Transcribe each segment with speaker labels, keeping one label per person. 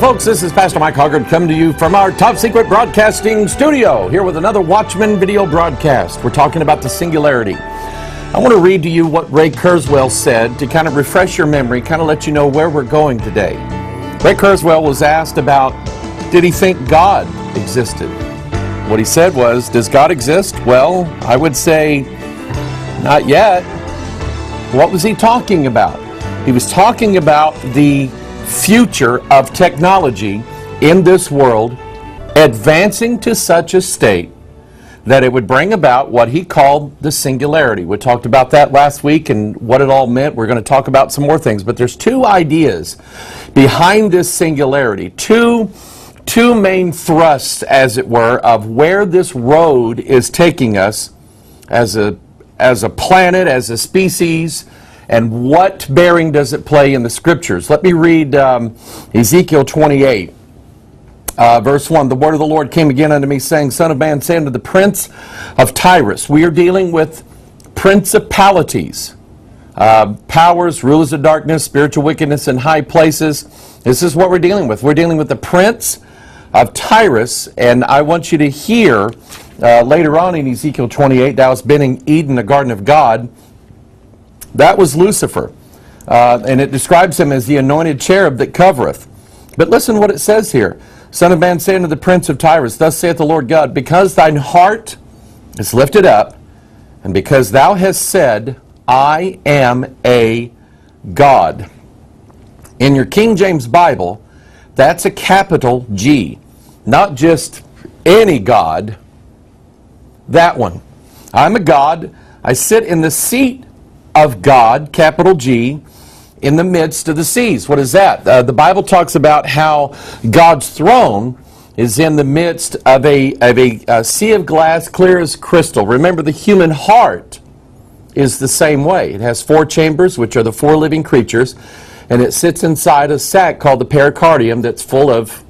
Speaker 1: folks, this is Pastor Mike Hoggard coming to you from our top secret broadcasting studio, here with another Watchman video broadcast. We're talking about the Singularity. I want to read to you what Ray Kurzweil said to kind of refresh your memory, kind of let you know where we're going today. Ray Kurzweil was asked about, did he think God existed? What he said was, does God exist? Well, I would say, not yet. What was he talking about? He was talking about the future of technology in this world advancing to such a state that it would bring about what he called the singularity. We talked about that last week and what it all meant. We're going to talk about some more things, but there's two ideas behind this singularity, two main thrusts, as it were, of where this road is taking us as a planet, as a species, and what bearing does it play in the Scriptures. Let me read Ezekiel 28, verse 1. The word of the Lord came again unto me, saying, Son of man, say unto the prince of Tyrus. We are dealing with principalities, powers, rulers of darkness, spiritual wickedness in high places. This is what we're dealing with. We're dealing with the prince of Tyrus, and I want you to hear later on in Ezekiel 28, thou hast been in Eden, the garden of God. That was Lucifer, and it describes him as the anointed cherub that covereth. But listen what it says here. Son of man, say unto the prince of Tyrus, thus saith the Lord God, because thine heart is lifted up, and because thou hast said, I am a God. In your King James Bible, that's a capital G, not just any God, that one. I'm a God. I sit in the seat of God, capital G, in the midst of the seas. What is that? The Bible talks about how God's throne is in the midst of a sea of glass, clear as crystal. Remember, the human heart is the same way. It has four chambers, which are the four living creatures, and it sits inside a sac called the pericardium that's full of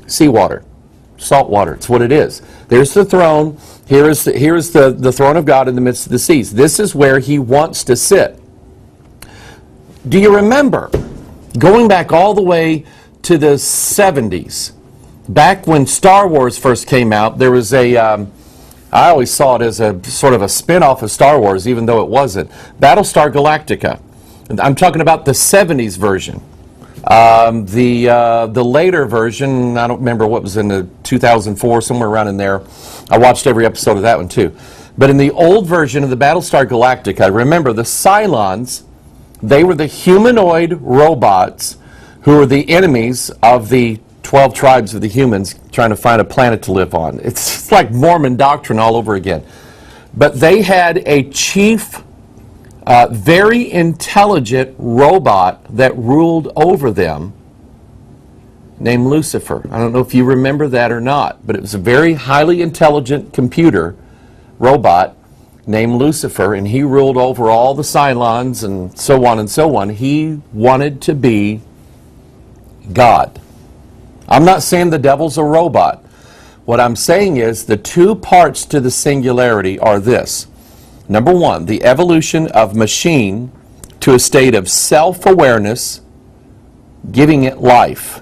Speaker 1: seawater, salt water. It's what it is. There's the throne. Here is the throne of God in the midst of the seas. This is where he wants to sit. Do you remember, going back all the way to the 70s, back when Star Wars first came out, there was I always saw it as a sort of a spin-off of Star Wars, even though it wasn't, Battlestar Galactica. I'm talking about the 70s version. The later version, I don't remember what was in the 2004, somewhere around in there. I watched every episode of that one too. But in the old version of the Battlestar Galactica, remember the Cylons, they were the humanoid robots who were the enemies of the 12 tribes of the humans trying to find a planet to live on. It's like Mormon doctrine all over again. But they had a chief, very intelligent robot that ruled over them named Lucifer. I don't know if you remember that or not, but it was a very highly intelligent computer robot named Lucifer, and he ruled over all the Cylons and so on and so on. He wanted to be God. I'm not saying the devil's a robot. What I'm saying is the two parts to the singularity are this. Number one, the evolution of machine to a state of self-awareness, giving it life.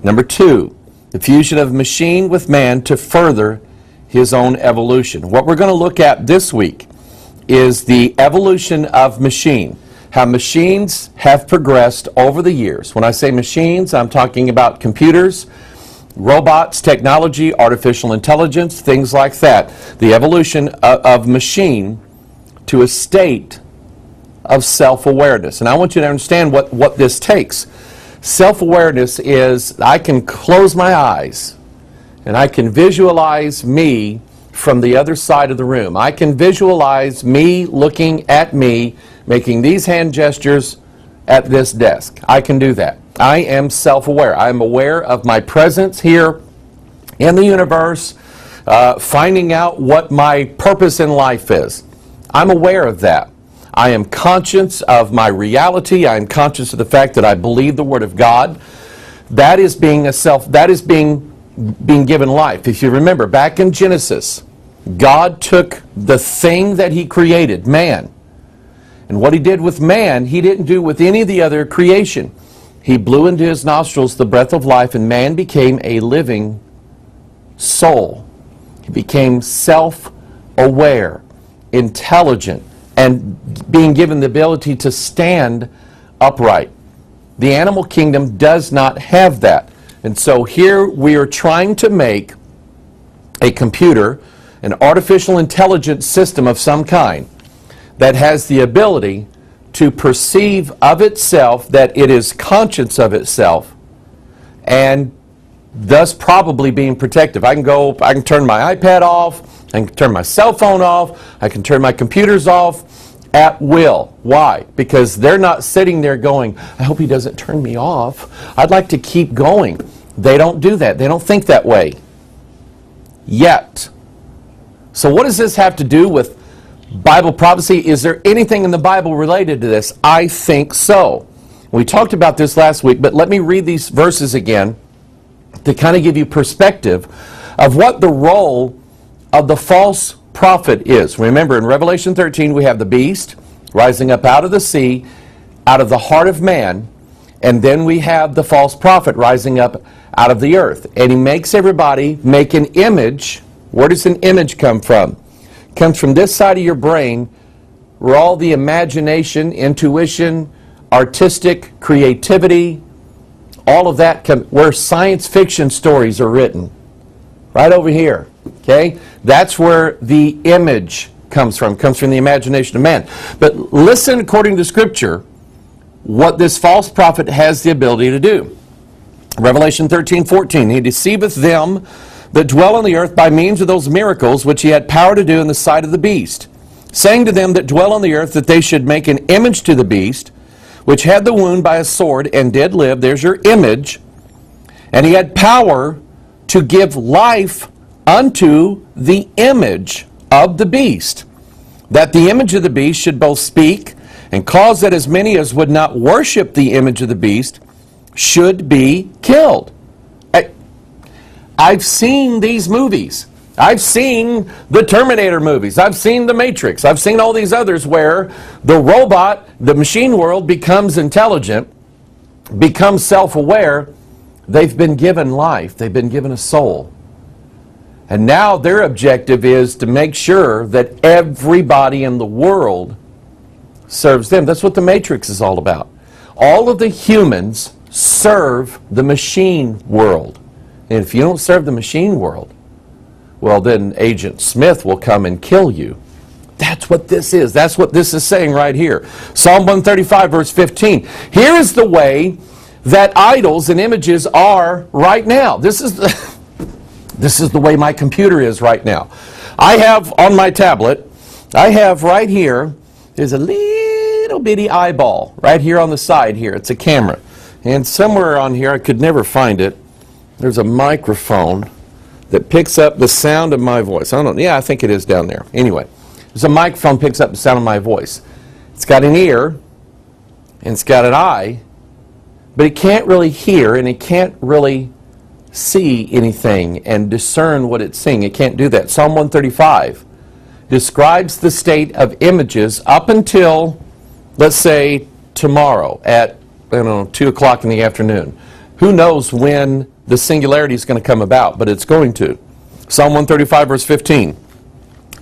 Speaker 1: Number two, the fusion of machine with man to further his own evolution. What we're going to look at this week is the evolution of machine, how machines have progressed over the years. When I say machines, I'm talking about computers, robots, technology, artificial intelligence, things like that. The evolution of machine to a state of self-awareness. And I want you to understand what this takes. Self-awareness is I can close my eyes and I can visualize me from the other side of the room. I can visualize me looking at me, making these hand gestures at this desk. I can do that. I am self-aware. I am aware of my presence here in the universe, finding out what my purpose in life is. I'm aware of that. I am conscious of my reality. I am conscious of the fact that I believe the Word of God. That is being being given life. If you remember, back in Genesis, God took the thing that He created, man, and what He did with man, He didn't do with any of the other creation. He blew into his nostrils the breath of life, and man became a living soul. He became self-aware, intelligent, and being given the ability to stand upright. The animal kingdom does not have that. And so here we are trying to make a computer, an artificial intelligence system of some kind, that has the ability to perceive of itself that it is conscious of itself, and thus probably being protective. I can turn my iPad off, I can turn my cell phone off, I can turn my computers off at will. Why? Because they're not sitting there going, I hope he doesn't turn me off. I'd like to keep going. They don't do that. They don't think that way. Yet. So what does this have to do with Bible prophecy? Is there anything in the Bible related to this? I think so. We talked about this last week, but let me read these verses again to kind of give you perspective of what the role of the false prophet is. Remember, in Revelation 13, we have the beast rising up out of the sea, out of the heart of man, and then we have the false prophet rising up out of the earth. And he makes everybody make an image. Where does an image come from? It comes from this side of your brain, where all the imagination, intuition, artistic creativity, all of that where science fiction stories are written. Right over here. Okay? That's where the image comes from the imagination of man. But listen, according to Scripture, what this false prophet has the ability to do. Revelation 13:14, he deceiveth them that dwell on the earth by means of those miracles which he had power to do in the sight of the beast, saying to them that dwell on the earth that they should make an image to the beast, which had the wound by a sword and did live. There's your image. And he had power to give life unto the image of the beast, that the image of the beast should both speak and cause that as many as would not worship the image of the beast should be killed. I've seen these movies. I've seen the Terminator movies. I've seen The Matrix. I've seen all these others where the robot, the machine world, becomes intelligent, becomes self-aware. They've been given life. They've been given a soul. And now their objective is to make sure that everybody in the world serves them. That's what The Matrix is all about. All of the humans serve the machine world. And if you don't serve the machine world, well, then Agent Smith will come and kill you. That's what this is. That's what this is saying right here. Psalm 135, verse 15. Here is the way that idols and images are right now. This is the way my computer is right now. I have on my tablet, I have right here, there's a little bitty eyeball right here on the side here. It's a camera. And somewhere on here, I could never find it, there's a microphone that picks up the sound of my voice. I don't know. Yeah, I think it is down there. Anyway, there's a microphone picks up the sound of my voice. It's got an ear, and it's got an eye, but it can't really hear, and it can't really see anything and discern what it's seeing. It can't do that. Psalm 135 describes the state of images up until, let's say, tomorrow at 2 o'clock in the afternoon. Who knows when the singularity is going to come about, but it's going to. Psalm 135, verse 15.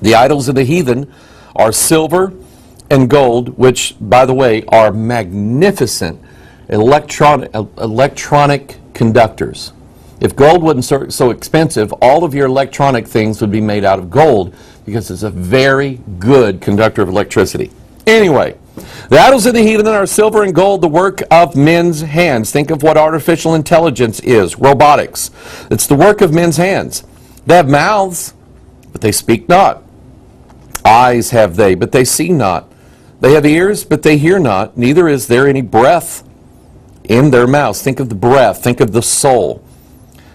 Speaker 1: The idols of the heathen are silver and gold, which, by the way, are magnificent electronic conductors. If gold wasn't so expensive, all of your electronic things would be made out of gold because it's a very good conductor of electricity. Anyway, the idols of the heathen are silver and gold, the work of men's hands. Think of what artificial intelligence is, robotics. It's the work of men's hands. They have mouths, but they speak not. Eyes have they, but they see not. They have ears, but they hear not. Neither is there any breath in their mouths. Think of the breath. Think of the soul.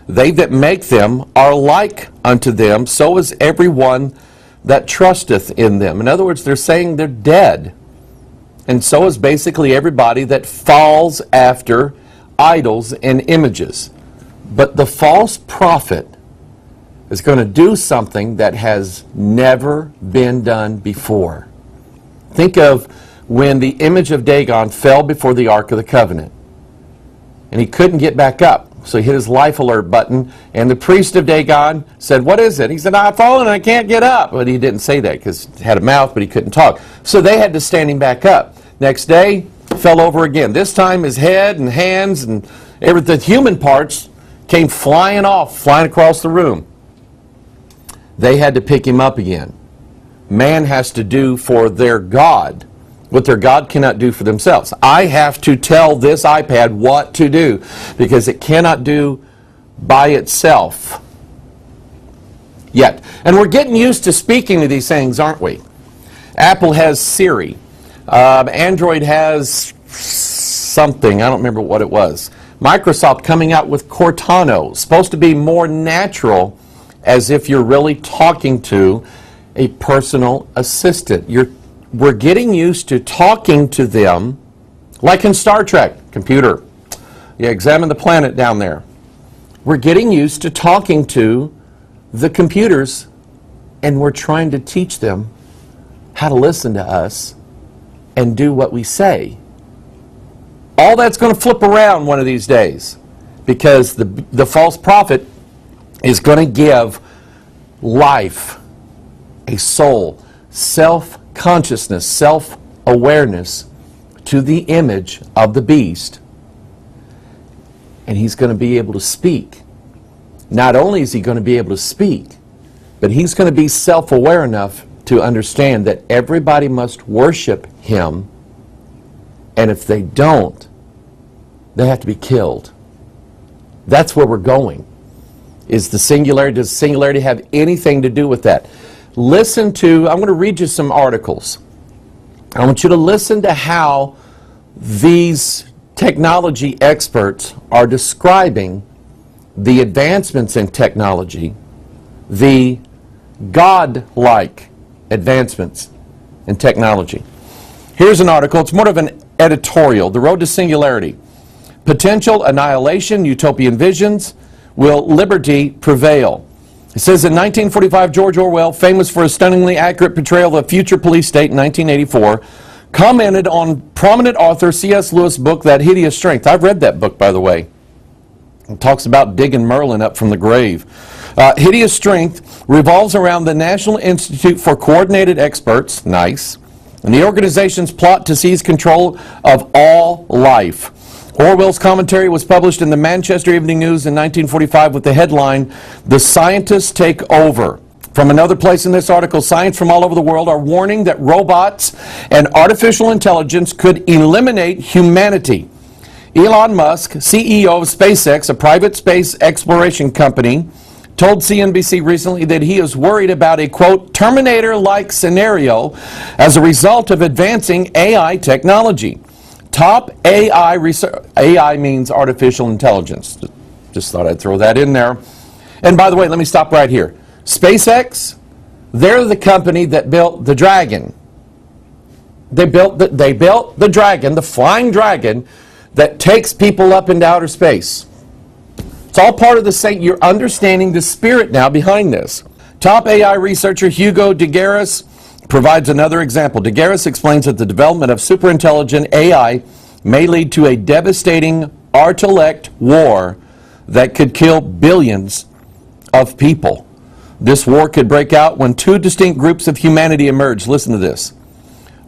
Speaker 1: They that make them are like unto them, so is every one that trusteth in them. In other words, they're saying they're dead. And so is basically everybody that falls after idols and images. But the false prophet is going to do something that has never been done before. Think of when the image of Dagon fell before the Ark of the Covenant. and he couldn't get back up. So he hit his life alert button, and the priest of Dagon said, "What is it?" He said, "I've fallen and I can't get up." But he didn't say that because he had a mouth, but he couldn't talk. So they had to stand him back up. Next day, fell over again. This time his head and hands and the human parts came flying across the room. They had to pick him up again. Man has to do for their God what their God cannot do for themselves. I have to tell this iPad what to do because it cannot do by itself yet. And we're getting used to speaking to these things, aren't we? Apple has Siri. Android has something. I don't remember what it was. Microsoft coming out with Cortana. Supposed to be more natural, as if you're really talking to a personal assistant. We're getting used to talking to them like in Star Trek. Computer, examine the planet down there. We're getting used to talking to the computers, and we're trying to teach them how to listen to us and do what we say. All that's going to flip around one of these days, because the false prophet is going to give life, a soul, self-consciousness, self-awareness to the image of the beast. And he's going to be able to speak. Not only is he going to be able to speak, but he's going to be self-aware enough to understand that everybody must worship him, and if they don't, they have to be killed. That's where we're going. Does the singularity have anything to do with that? I'm going to read you some articles. I want you to listen to how these technology experts are describing the advancements in technology, the God-like advancements in technology. Here's an article. It's more of an editorial. The Road to Singularity. Potential annihilation, utopian visions. Will liberty prevail? It says in 1945, George Orwell, famous for a stunningly accurate portrayal of a future police state in 1984, commented on prominent author C.S. Lewis' book, That Hideous Strength. I've read that book, by the way. It talks about digging Merlin up from the grave. Hideous Strength revolves around the National Institute for Coordinated Experts, nice, and the organization's plot to seize control of all life. Orwell's commentary was published in the Manchester Evening News in 1945 with the headline, "The Scientists Take Over." From another place in this article, science from all over the world are warning that robots and artificial intelligence could eliminate humanity. Elon Musk, CEO of SpaceX, a private space exploration company, told CNBC recently that he is worried about a, quote, Terminator-like scenario as a result of advancing AI technology. Top AI research, AI means artificial intelligence. Just thought I'd throw that in there. And by the way, let me stop right here. SpaceX, they're the company that built the Dragon. They built the Dragon, the flying dragon that takes people up into outer space. It's all part of the same. You're understanding the spirit now behind this. Top AI researcher Hugo de Garis provides another example. De Garis explains that the development of superintelligent AI may lead to a devastating intellect war that could kill billions of people. This war could break out when two distinct groups of humanity emerge. Listen to this.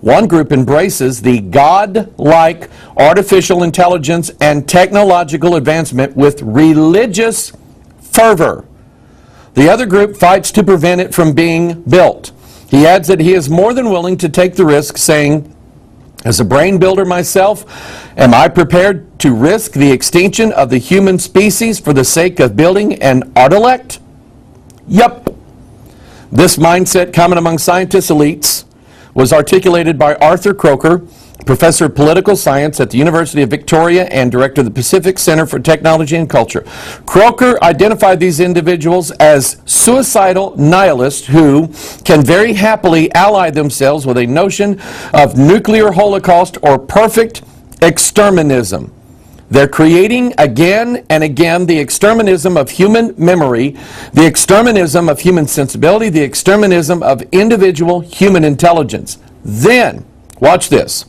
Speaker 1: One group embraces the God-like artificial intelligence and technological advancement with religious fervor. The other group fights to prevent it from being built. He adds that he is more than willing to take the risk, saying, as a brain builder myself, am I prepared to risk the extinction of the human species for the sake of building an intellect? Yup. This mindset, common among scientists elites, was articulated by Arthur Croker, professor of political science at the University of Victoria and director of the Pacific Center for Technology and Culture. Croker identified these individuals as suicidal nihilists who can very happily ally themselves with a notion of nuclear holocaust or perfect exterminism. They're creating again and again the exterminism of human memory, the exterminism of human sensibility, the exterminism of individual human intelligence. Then, watch this.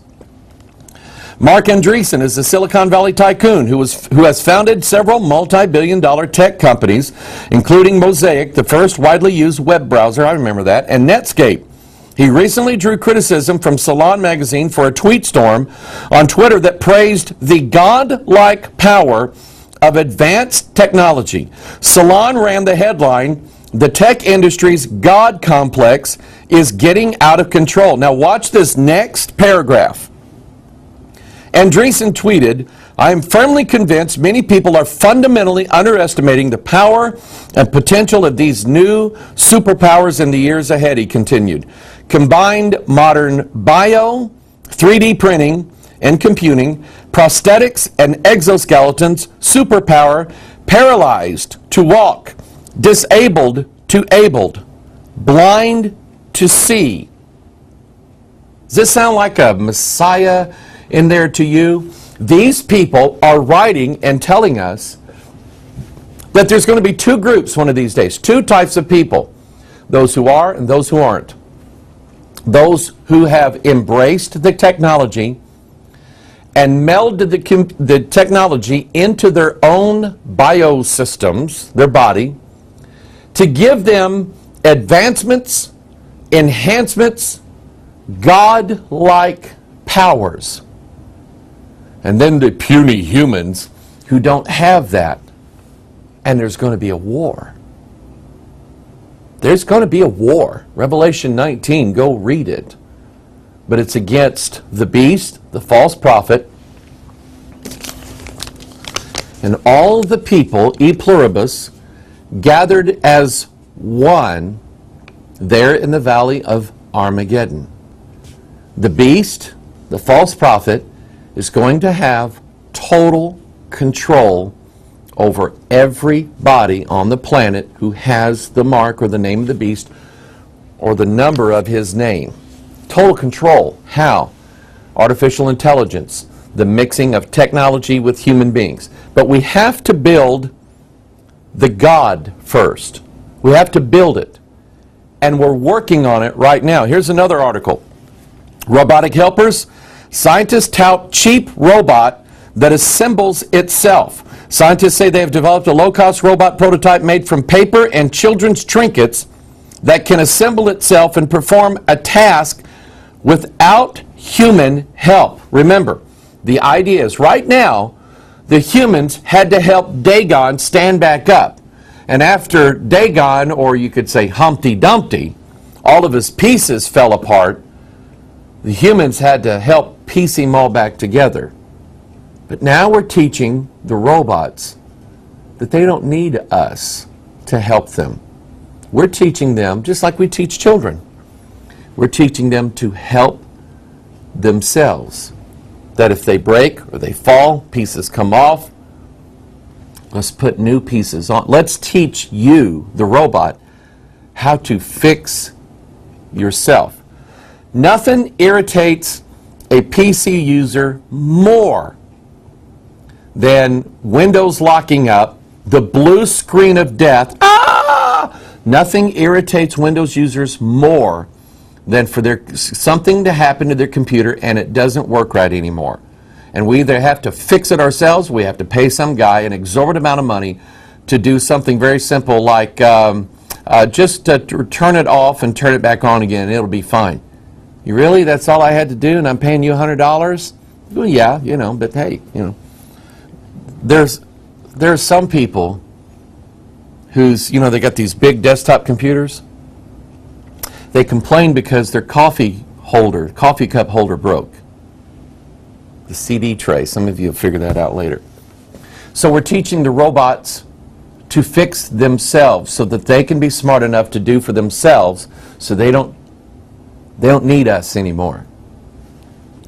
Speaker 1: Mark Andreessen is a Silicon Valley tycoon who has founded several multi-billion-dollar tech companies, including Mosaic, the first widely used web browser, I remember that, and Netscape. He recently drew criticism from Salon magazine for a tweet storm on Twitter that praised the godlike power of advanced technology. Salon ran the headline, "The tech industry's God complex is getting out of control." Now watch this next paragraph. Andreessen tweeted, "I am firmly convinced many people are fundamentally underestimating the power and potential of these new superpowers in the years ahead," he continued. Combined modern bio, 3D printing and computing, prosthetics and exoskeletons, superpower, paralyzed to walk, disabled to abled, blind to see. Does this sound like a Messiah in there to you? These people are writing and telling us that there's going to be two groups one of these days, two types of people, those who are and those who aren't. Those who have embraced the technology and melded the technology into their own biosystems, their body, to give them advancements, enhancements, God-like powers. And then the puny humans who don't have that. And there's going to be a war. There's going to be a war. Revelation 19, go read it. But it's against the beast, the false prophet, and all the people, e pluribus, gathered as one there in the valley of Armageddon. The beast, the false prophet, is going to have total control over everybody on the planet who has the mark or the name of the beast or the number of his name. Total control. How? Artificial intelligence, the mixing of technology with human beings. But we have to build the God first. We have to build it. And we're working on it right now. Here's another article. Robotic helpers. Scientists tout cheap robot that assembles itself. Scientists say they have developed a low-cost robot prototype made from paper and children's trinkets that can assemble itself and perform a task without human help. Remember, the idea is right now, the humans had to help Dagon stand back up. And after Dagon, or you could say Humpty Dumpty, all of his pieces fell apart, the humans had to help piece him all back together. But now we're teaching the robots that they don't need us to help them. We're teaching them, just like we teach children, we're teaching them to help themselves. That if they break or they fall, pieces come off, let's put new pieces on. Let's teach you, the robot, how to fix yourself. Nothing irritates a PC user more than Windows locking up, the blue screen of death. Ah! Nothing irritates Windows users more than for something to happen to their computer and it doesn't work right anymore. And we either have to fix it ourselves, we have to pay some guy an exorbitant amount of money to do something very simple like just turn it off and turn it back on again, and it'll be fine. You really? That's all I had to do and I'm paying you $100? Well, yeah, but hey, There's some people who's, they got these big desktop computers. They complain because their coffee cup holder broke. The CD tray. Some of you will figure that out later. So we're teaching the robots to fix themselves so that they can be smart enough to do for themselves so they don't need us anymore.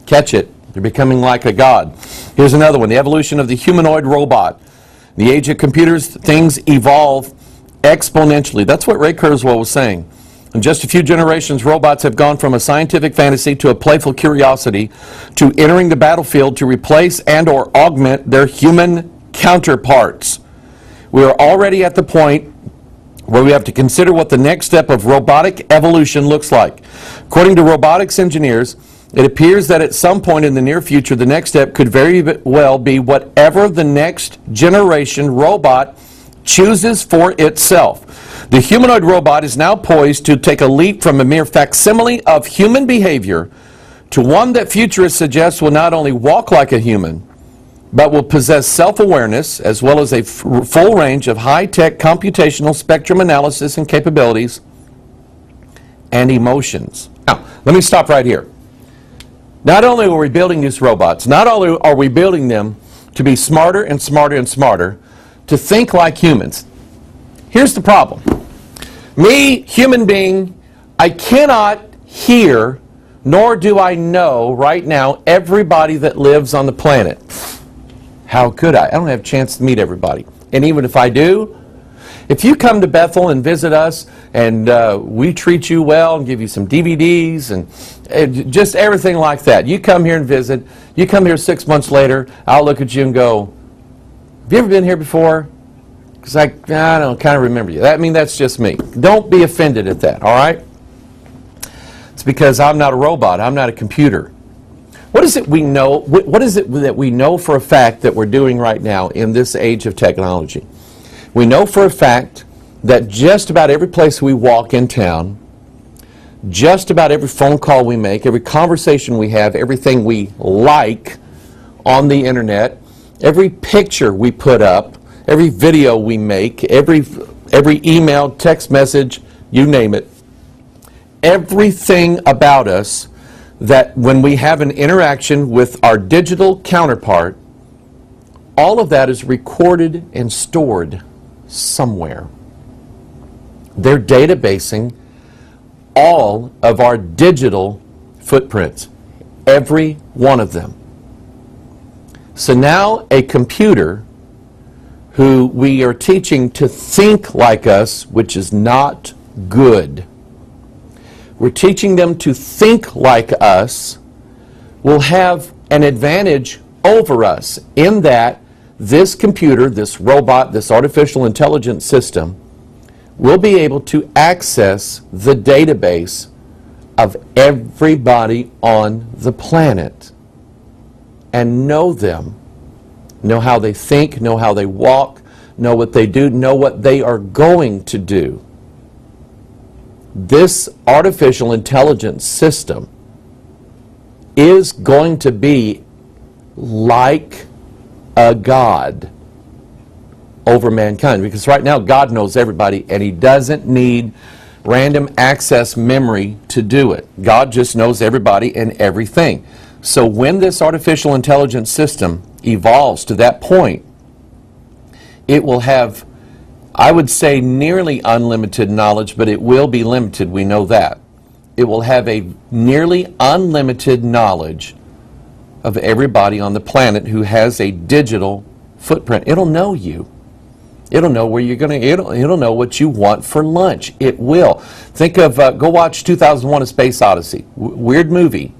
Speaker 1: Catch it. They're becoming like a god. Here's another one. The evolution of the humanoid robot. In the age of computers, things evolve exponentially. That's what Ray Kurzweil was saying. In just a few generations, robots have gone from a scientific fantasy to a playful curiosity to entering the battlefield to replace and or augment their human counterparts. We are already at the point where we have to consider what the next step of robotic evolution looks like. According to robotics engineers, It appears that at some point in the near future, the next step could very well be whatever the next generation robot chooses for itself. The humanoid robot is now poised to take a leap from a mere facsimile of human behavior to one that futurists suggest will not only walk like a human, but will possess self-awareness as well as a full range of high-tech computational spectrum analysis and capabilities and emotions. Now, let me stop right here. Not only are we building these robots, not only are we building them to be smarter and smarter and smarter, to think like humans. Here's the problem. Me, human being, I cannot hear, nor do I know right now everybody that lives on the planet. How could I? I don't have a chance to meet everybody. And even if I do, if you come to Bethel and visit us and we treat you well and give you some DVDs and just everything like that, you come here and visit, you come here 6 months later, I'll look at you and go, have you ever been here before? Because I don't kind of remember you. That's just me. Don't be offended at that, all right? It's because I'm not a robot. I'm not a computer. What is it we know? What is it that we know for a fact that we're doing right now in this age of technology? We know for a fact that just about every place we walk in town, just about every phone call we make, every conversation we have, everything we like on the internet, every picture we put up, every video we make, every email, text message, you name it, everything about us that when we have an interaction with our digital counterpart, all of that is recorded and stored somewhere. They're databasing all of our digital footprints, every one of them. So now a computer who we are teaching to think like us, which is not good. We're teaching them to think like us, will have an advantage over us in that this computer, this robot, this artificial intelligence system will be able to access the database of everybody on the planet and know them, know how they think, know how they walk, know what they do, know what they are going to do. This artificial intelligence system is going to be like a God over mankind, because right now God knows everybody and he doesn't need random access memory to do it. God just knows everybody and everything. So when this artificial intelligence system evolves to that point, it will have, I would say, nearly unlimited knowledge, but it will be limited, we know that. It will have a nearly unlimited knowledge of everybody on the planet who has a digital footprint. It'll know you. It'll know where you're going to, it'll know what you want for lunch. It will. Think of, go watch 2001: A Space Odyssey. Weird movie.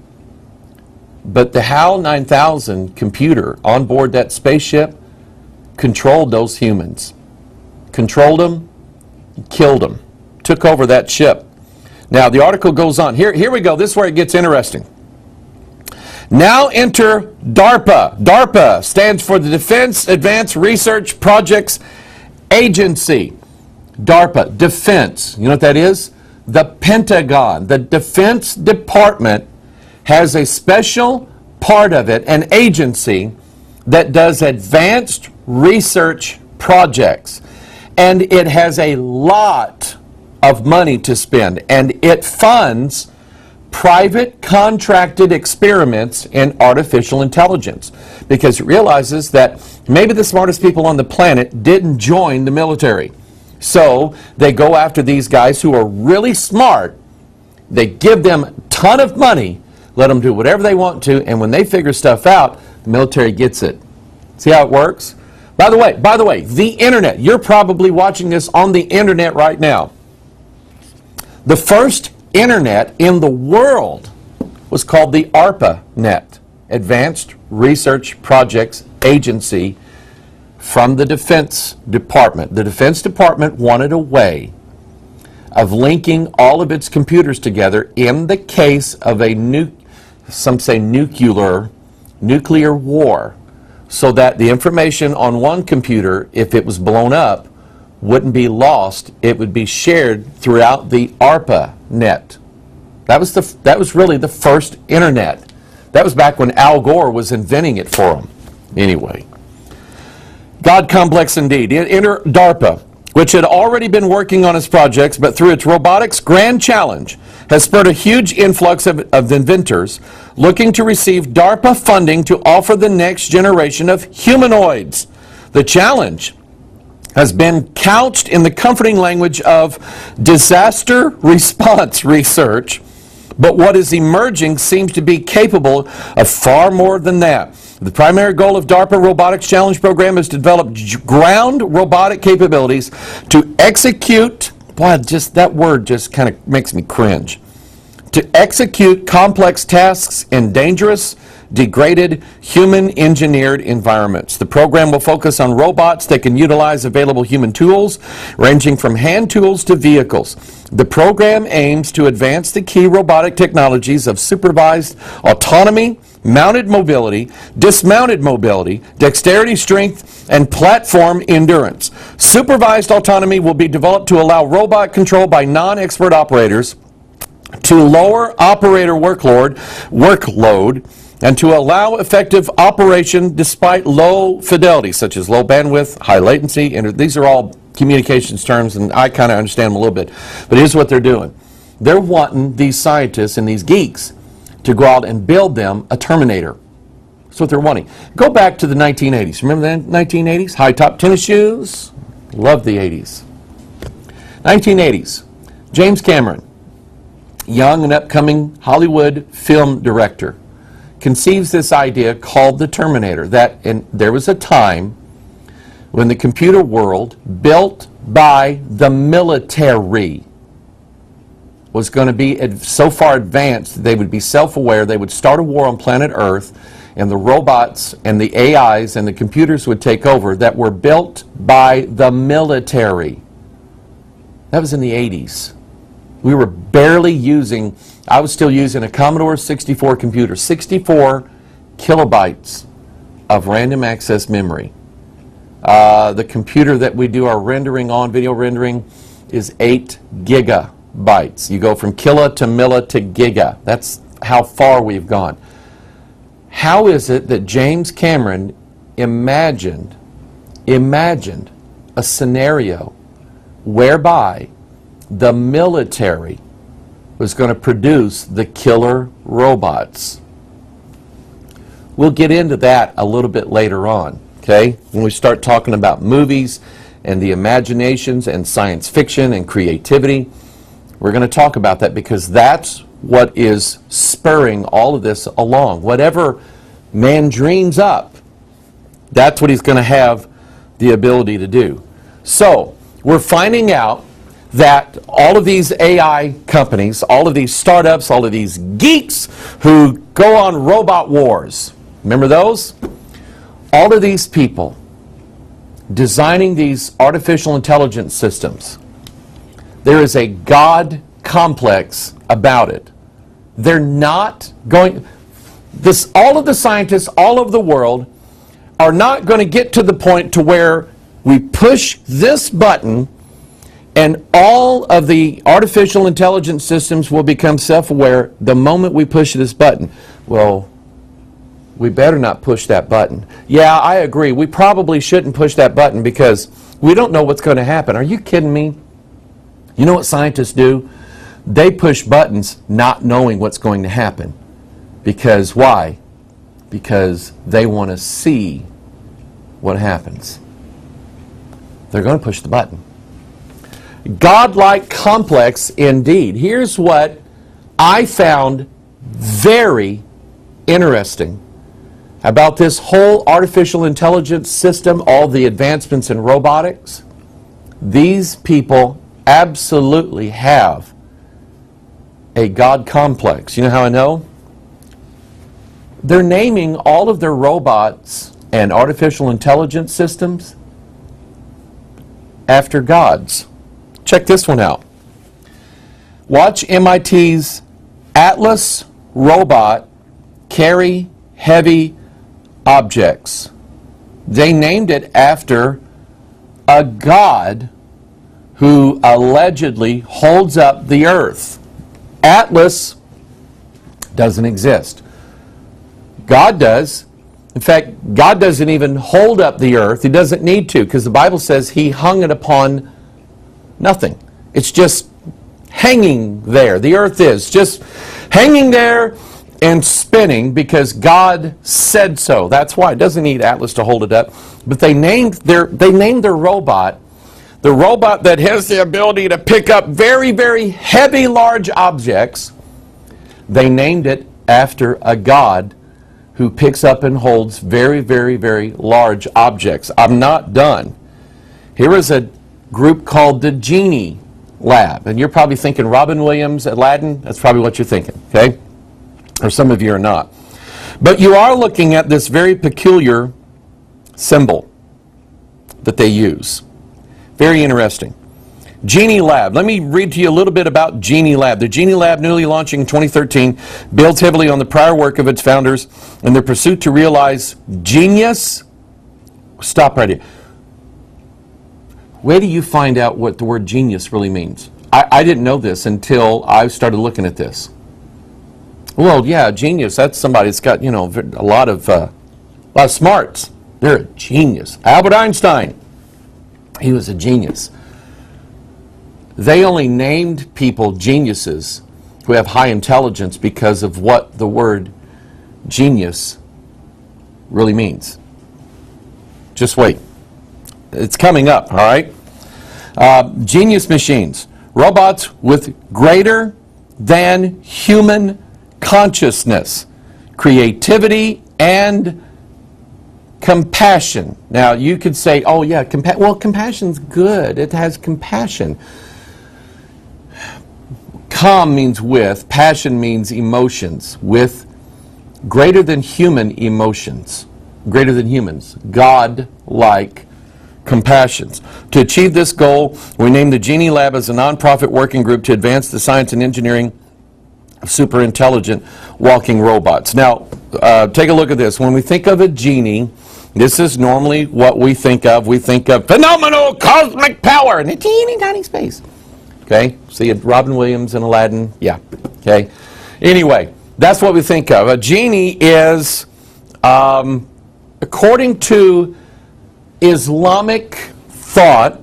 Speaker 1: But the HAL 9000 computer on board that spaceship controlled those humans. Controlled them, killed them, took over that ship. Now the article goes on. Here we go. This is where it gets interesting. Now enter DARPA. DARPA stands for the Defense Advanced Research Projects Agency. DARPA, defense. You know what that is? The Pentagon, the Defense Department, has a special part of it, an agency that does advanced research projects. And it has a lot of money to spend, and it funds private contracted experiments in artificial intelligence because it realizes that maybe the smartest people on the planet didn't join the military. So they go after these guys who are really smart. They give them a ton of money, let them do whatever they want to, and when they figure stuff out, the military gets it. See how it works? By the way, the internet, you're probably watching this on the internet right now. The first internet in the world was called the ARPANET, Advanced Research Projects Agency, from the Defense Department. The Defense Department wanted a way of linking all of its computers together in the case of a some say nuclear war, so that the information on one computer, if it was blown up, wouldn't be lost. It would be shared throughout the ARPA net. That was really the first internet. That was back when Al Gore was inventing it for them. Anyway, God complex indeed. Enter DARPA, which had already been working on its projects, but through its robotics grand challenge has spurred a huge influx of inventors looking to receive DARPA funding to offer the next generation of humanoids. The challenge has been couched in the comforting language of disaster response research, but what is emerging seems to be capable of far more than that. The primary goal of DARPA Robotics Challenge Program is to develop ground robotic capabilities to execute, boy, just that word just kind of makes me cringe, to execute complex tasks in dangerous, degraded, human-engineered environments. The program will focus on robots that can utilize available human tools, ranging from hand tools to vehicles. The program aims to advance the key robotic technologies of supervised autonomy, mounted mobility, dismounted mobility, dexterity, strength, and platform endurance. Supervised autonomy will be developed to allow robot control by non-expert operators, to lower operator workload, and to allow effective operation despite low fidelity, such as low bandwidth, high latency. And these are all communications terms, and I kind of understand them a little bit. But here's what they're doing. They're wanting these scientists and these geeks to go out and build them a Terminator. That's what they're wanting. Go back to the 1980s. Remember the 1980s? High-top tennis shoes. Love the 80s. 1980s. James Cameron, young and upcoming Hollywood film director, conceives this idea called the Terminator. There was a time when the computer world, built by the military, was going to be so far advanced that they would be self-aware, they would start a war on planet Earth, and the robots and the AIs and the computers would take over, that were built by the military. That was in the 80s. We were barely using, I was still using a Commodore 64 computer, 64 kilobytes of random access memory. The computer that we do our rendering on, video rendering, is 8 gigabytes. You go from kilo to milli to giga. That's how far we've gone. How is it that James Cameron imagined a scenario whereby the military was going to produce the killer robots? We'll get into that a little bit later on, okay? When we start talking about movies and the imaginations and science fiction and creativity, we're going to talk about that, because that's what is spurring all of this along. Whatever man dreams up, that's what he's going to have the ability to do. So, we're finding out that all of these AI companies, all of these startups, all of these geeks who go on robot wars, remember those? All of these people designing these artificial intelligence systems, there is a God complex about it. They're not going, all of the scientists all over the world are not going to get to the point to where we push this button and all of the artificial intelligence systems will become self-aware the moment we push this button. Well, we better not push that button. Yeah, I agree. We probably shouldn't push that button because we don't know what's going to happen. Are you kidding me? You know what scientists do? They push buttons not knowing what's going to happen. Because why? Because they want to see what happens. They're going to push the button. Godlike complex indeed. Here's what I found very interesting about this whole artificial intelligence system, all the advancements in robotics. These people absolutely have a God complex. You know how I know? They're naming all of their robots and artificial intelligence systems after gods. Check this one out. Watch MIT's Atlas robot carry heavy objects. They named it after a god who allegedly holds up the earth. Atlas doesn't exist. God does. In fact, God doesn't even hold up the earth. He doesn't need to, because the Bible says he hung it upon nothing. It's just hanging there. The earth is just hanging there and spinning because God said so. That's why it doesn't need Atlas to hold it up. But they named their robot, the robot that has the ability to pick up very, very heavy, large objects. They named it after a god who picks up and holds very, very, very large objects. I'm not done. Here is a group called the Genie Lab. And you're probably thinking Robin Williams, Aladdin. That's probably what you're thinking, okay? Or some of you are not. But you are looking at this very peculiar symbol that they use. Very interesting. Genie Lab. Let me read to you a little bit about Genie Lab. The Genie Lab, newly launching in 2013, builds heavily on the prior work of its founders in their pursuit to realize genius. Stop right here. Where do you find out what the word genius really means? I didn't know this until I started looking at this. Well, yeah, genius, that's somebody that's got, a lot of smarts. They're a genius. Albert Einstein, he was a genius. They only named people geniuses who have high intelligence because of what the word genius really means. Just wait. It's coming up, all right? Genius machines. Robots with greater than human consciousness, creativity, and compassion. Now, you could say, oh, yeah, compassion's good. It has compassion. Com means with, passion means emotions, with greater than human emotions, greater than humans, God-like compassions. To achieve this goal, we named the Genie Lab as a nonprofit working group to advance the science and engineering of super intelligent walking robots. Now, take a look at this. When we think of a genie, this is normally what we think of. We think of phenomenal cosmic power in a teeny tiny space. Okay, see Robin Williams and Aladdin? Yeah, okay. Anyway, that's what we think of. A genie is, according to Islamic thought,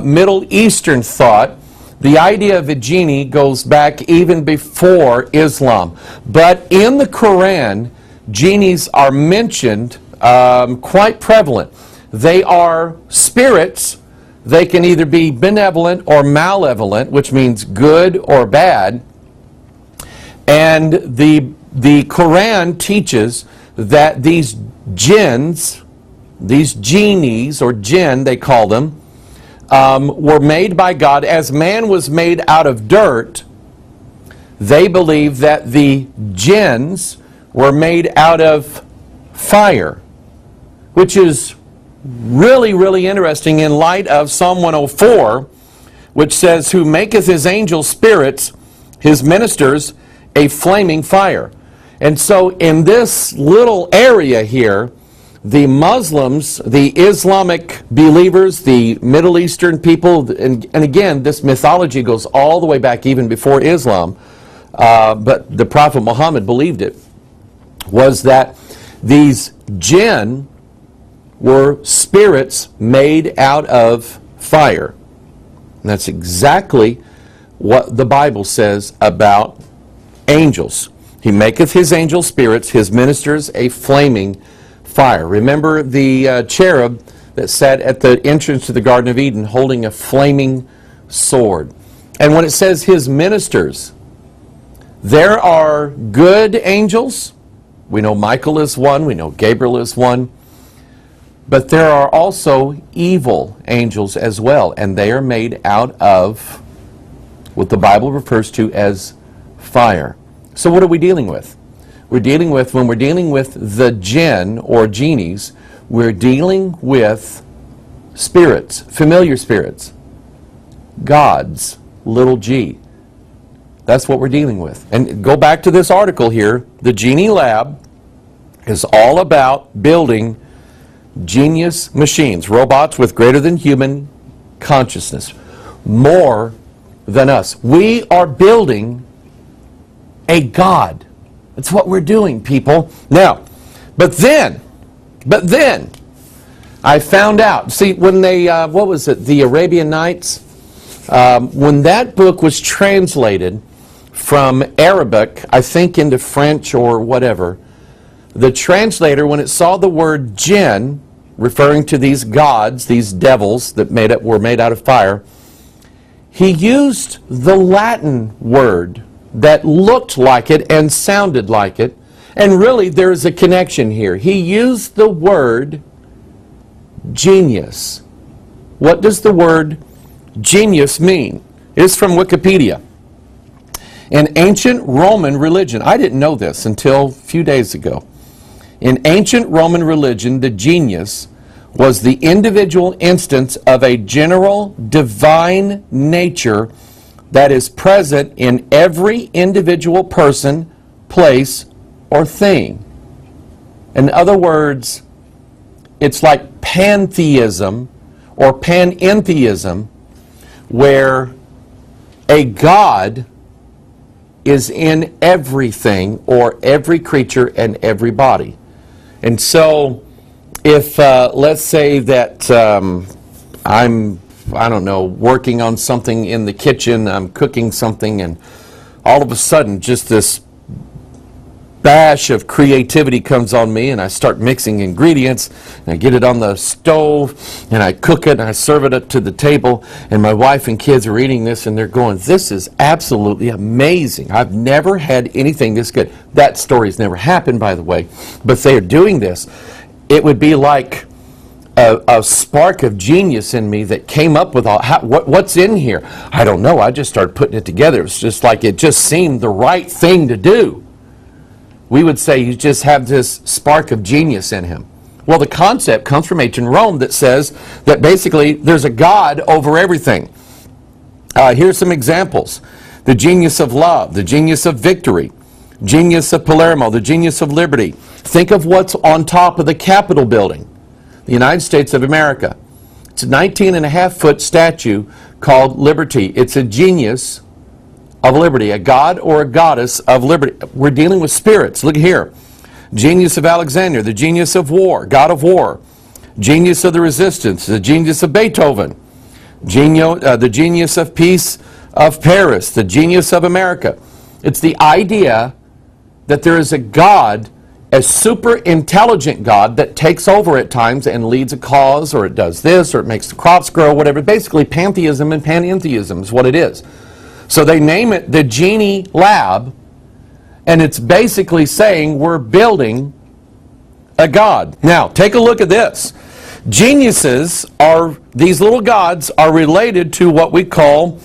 Speaker 1: Middle Eastern thought, the idea of a genie goes back even before Islam. But in the Quran, genies are mentioned quite prevalent. They are spirits. They can either be benevolent or malevolent, which means good or bad. And the Quran teaches that these jinns, these genies, or jinn they call them, were made by God. As man was made out of dirt, they believe that the jinns were made out of fire, which is really, really interesting in light of Psalm 104, which says, who maketh his angel spirits, his ministers, a flaming fire. And so in this little area here, the Muslims, the Islamic believers, the Middle Eastern people, and again, this mythology goes all the way back even before Islam, but the Prophet Muhammad believed it, was that these jinn were spirits made out of fire. And that's exactly what the Bible says about angels. He maketh his angel spirits, his ministers a flaming fire. Remember the cherub that sat at the entrance to the Garden of Eden holding a flaming sword. And when it says his ministers, there are good angels. We know Michael is one. We know Gabriel is one. But there are also evil angels as well, and they are made out of what the Bible refers to as fire. So what are we dealing with? When we're dealing with the jinn or genies, we're dealing with spirits, familiar spirits, gods, little g. That's what we're dealing with. And go back to this article here. The Genie Lab is all about building genius machines, robots with greater than human consciousness, more than us. We are building a God. That's what we're doing, people. Now, but then, I found out, see, when they, what was it, the Arabian Nights? When that book was translated from Arabic, I think into French or whatever, the translator, when it saw the word jinn, referring to these gods, these devils that were made out of fire, he used the Latin word that looked like it and sounded like it. And really, there's a connection here. He used the word genius. What does the word genius mean? It's from Wikipedia. In ancient Roman religion, I didn't know this until a few days ago. In ancient Roman religion, the genius was the individual instance of a general divine nature that is present in every individual person, place, or thing. In other words, it's like pantheism or panentheism, where a God is in everything or every creature and every body. And so, if let's say that I don't know, working on something in the kitchen, I'm cooking something, and all of a sudden just this bash of creativity comes on me, and I start mixing ingredients, and I get it on the stove, and I cook it, and I serve it up to the table, and my wife and kids are eating this, and they're going, this is absolutely amazing. I've never had anything this good. That story's never happened, by the way, but they are doing this. It would be like a spark of genius in me that came up with what's in here. I don't know. I just started putting it together. It's just like it just seemed the right thing to do. We would say you just have this spark of genius in him. Well, the concept comes from ancient Rome that says that basically there's a God over everything. Here's some examples. The genius of love, the genius of victory, genius of Palermo, the genius of liberty. Think of what's on top of the Capitol building, the United States of America. It's a 19.5-foot statue called Liberty. It's a genius of liberty, a god or a goddess of liberty. We're dealing with spirits. Look here. Genius of Alexander, the genius of war, god of war. Genius of the resistance, the genius of Beethoven. The genius of peace of Paris, the genius of America. It's the idea that there is a God, a super intelligent God that takes over at times and leads a cause, or it does this, or it makes the crops grow, whatever. Basically, pantheism and panentheism is what it is. So they name it the Genie Lab, and it's basically saying we're building a God. Now, take a look at this. Geniuses are, these little gods are related to what we call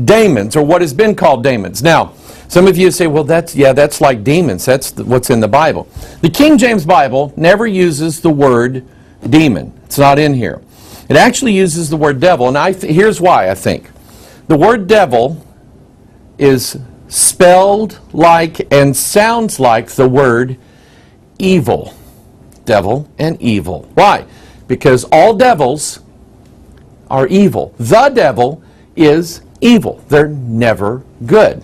Speaker 1: daemons, or what has been called daemons. Now, some of you say, well, that's like demons. That's what's in the Bible. The King James Bible never uses the word demon. It's not in here. It actually uses the word devil, and here's why, I think. The word devil is spelled like and sounds like the word evil. Devil and evil. Why? Because all devils are evil. The devil is evil. They're never good.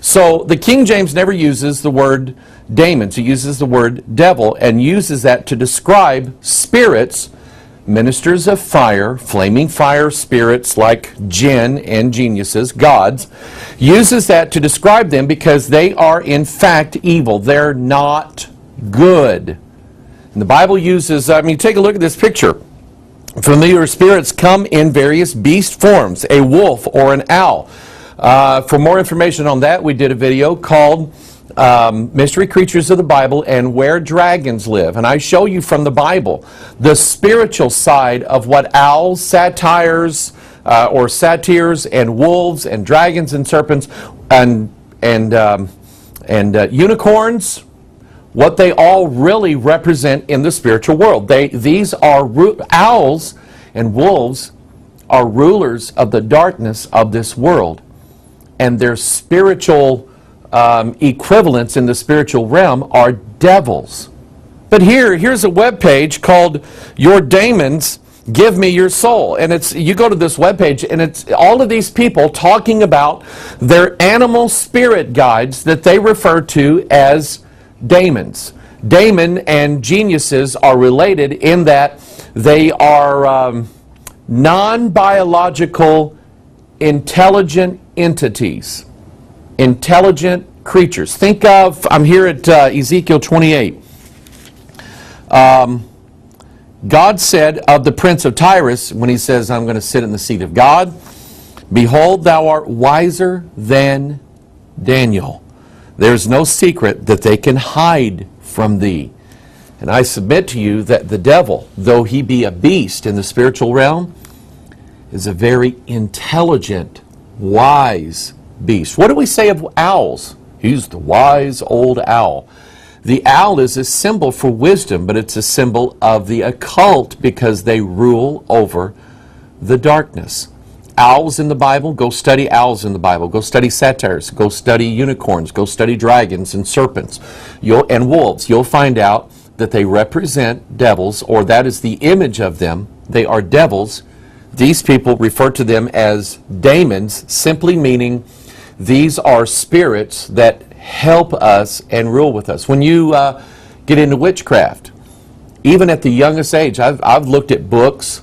Speaker 1: So the King James never uses the word daemons. He uses the word devil and uses that to describe spirits, ministers of fire, flaming fire spirits like jinn and geniuses, gods. Uses that to describe them because they are in fact evil. They're not good. And the Bible uses, take a look at this picture. Familiar spirits come in various beast forms, a wolf or an owl. For more information on that, we did a video called Mystery Creatures of the Bible and Where Dragons Live. And I show you from the Bible the spiritual side of what owls, satyrs, and wolves and dragons and serpents and unicorns, what they all really represent in the spiritual world. These are owls and wolves are rulers of the darkness of this world. and their spiritual equivalents in the spiritual realm are devils. But here's a webpage called Your Daemons Give Me Your Soul. And you go to this webpage and it's all of these people talking about their animal spirit guides that they refer to as daemons. Daemon and geniuses are related in that they are non-biological intelligent entities, intelligent creatures. Think of, I'm here at Ezekiel 28. God said of the prince of Tyrus, when he says, I'm going to sit in the seat of God, behold, thou art wiser than Daniel. There's no secret that they can hide from thee. And I submit to you that the devil, though he be a beast in the spiritual realm, is a very intelligent, wise beast. What do we say of owls? He's the wise old owl. The owl is a symbol for wisdom, but it's a symbol of the occult because they rule over the darkness. Owls in the Bible, go study owls in the Bible. Go study satyrs. Go study unicorns. Go study dragons and serpents and wolves. You'll find out that they represent devils, or that is the image of them. They are devils. These people refer to them as daemons, simply meaning these are spirits that help us and rule with us. When you get into witchcraft, even at the youngest age, I've looked at books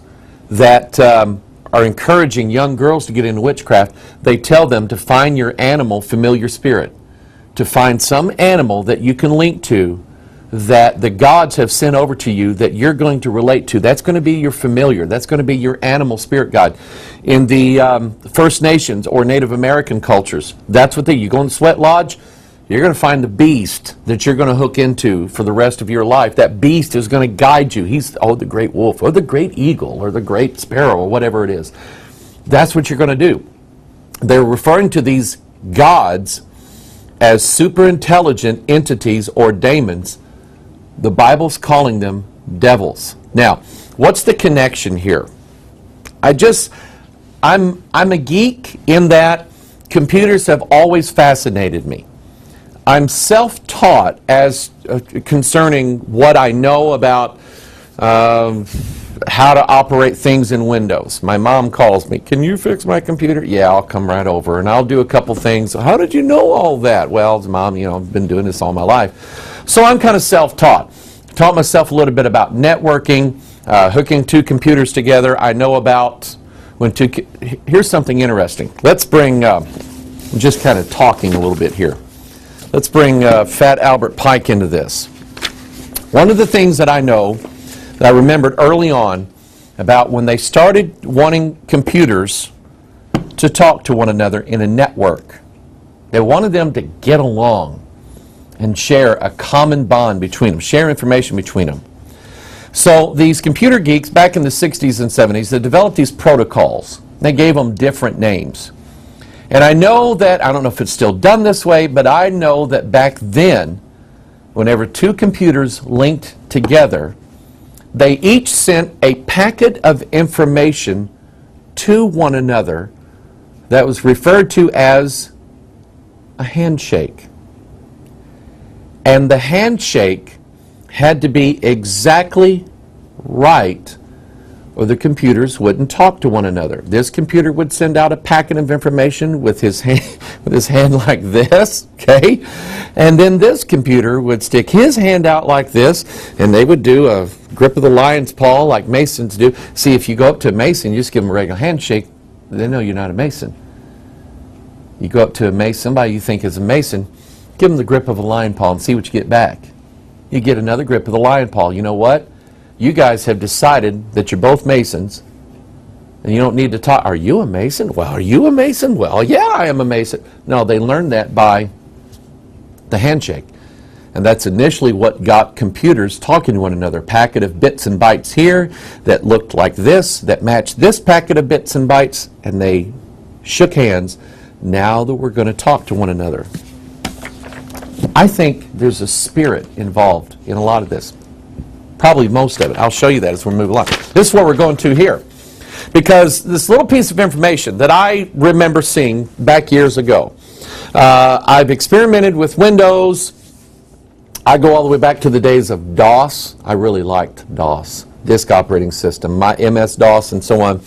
Speaker 1: that are encouraging young girls to get into witchcraft. They tell them to find your animal familiar spirit, to find some animal that you can link to, that the gods have sent over to you that you're going to relate to. That's going to be your familiar. That's going to be your animal spirit guide. In the First Nations or Native American cultures, that's what you go in the sweat lodge, you're going to find the beast that you're going to hook into for the rest of your life. That beast is going to guide you. He's, the great wolf, or the great eagle, or the great sparrow, or whatever it is. That's what you're going to do. They're referring to these gods as super intelligent entities or daemons. The Bible's calling them devils. Now, what's the connection here? I'm a geek in that computers have always fascinated me. I'm self-taught as concerning what I know about how to operate things in Windows. My mom calls me, can you fix my computer? Yeah, I'll come right over and I'll do a couple things. How did you know all that? Well, Mom, I've been doing this all my life. So I'm kind of self-taught. Taught myself a little bit about networking, hooking two computers together. I know about here's something interesting. Let's bring, just kind of talking a little bit here. Let's bring Fat Albert Pike into this. One of the things that I know, that I remembered early on, about when they started wanting computers to talk to one another in a network. They wanted them to get along and share a common bond between them, share information between them. So these computer geeks back in the 60s and 70s, they developed these protocols. They gave them different names. And I know that, I don't know if it's still done this way, but I know that back then, whenever two computers linked together, they each sent a packet of information to one another that was referred to as a handshake. And the handshake had to be exactly right, or the computers wouldn't talk to one another. This computer would send out a packet of information with his hand like this, okay? And then this computer would stick his hand out like this, and they would do a grip of the lion's paw like Masons do. See, if you go up to a Mason, you just give them a regular handshake, they know you're not a Mason. You go up to a Mason, somebody you think is a Mason, give them the grip of a lion paw and see what you get back. You get another grip of the lion paw. You know what? You guys have decided that you're both Masons, and you don't need to talk. Are you a Mason? Well, are you a Mason? Well, yeah, I am a Mason. No, they learned that by the handshake. And that's initially what got computers talking to one another. A packet of bits and bytes here that looked like this, that matched this packet of bits and bytes, and they shook hands. Now that we're going to talk to one another. I think there's a spirit involved in a lot of this. Probably most of it. I'll show you that as we move along. This is what we're going to here. Because this little piece of information that I remember seeing back years ago, I've experimented with Windows. I go all the way back to the days of DOS. I really liked DOS, disk operating system, my MS-DOS and so on.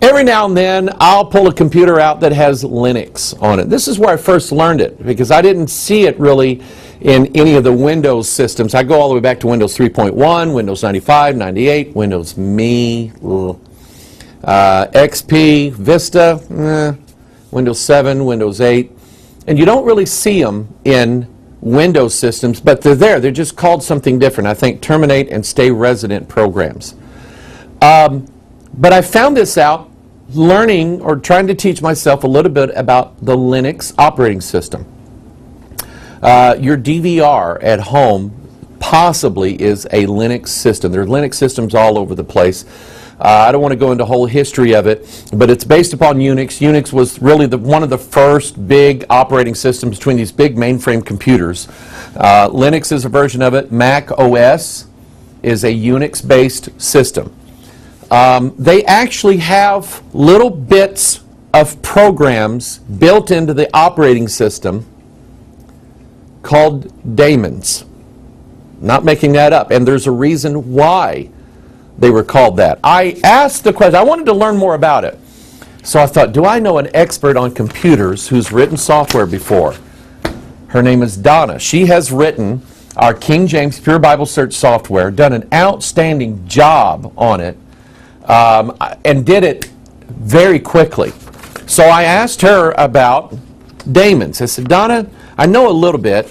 Speaker 1: Every now and then, I'll pull a computer out that has Linux on it. This is where I first learned it, because I didn't see it really in any of the Windows systems. I go all the way back to Windows 3.1, Windows 95, 98, Windows Me, XP, Vista, Windows 7, Windows 8. And you don't really see them in Windows systems, but they're there. They're just called something different. I think terminate and stay resident programs. But I found this out learning or trying to teach myself a little bit about the Linux operating system. Your DVR at home possibly is a Linux system. There are Linux systems all over the place. I don't want to go into the whole history of it, but it's based upon Unix. Unix was really one of the first big operating systems between these big mainframe computers. Linux is a version of it. Mac OS is a Unix-based system. They actually have little bits of programs built into the operating system called daemons. Not making that up. And there's a reason why they were called that. I asked the question, I wanted to learn more about it. So I thought, do I know an expert on computers who's written software before? Her name is Donna. She has written our King James Pure Bible Search software, done an outstanding job on it, and did it very quickly. So I asked her about daemons. I said, Donna, I know a little bit,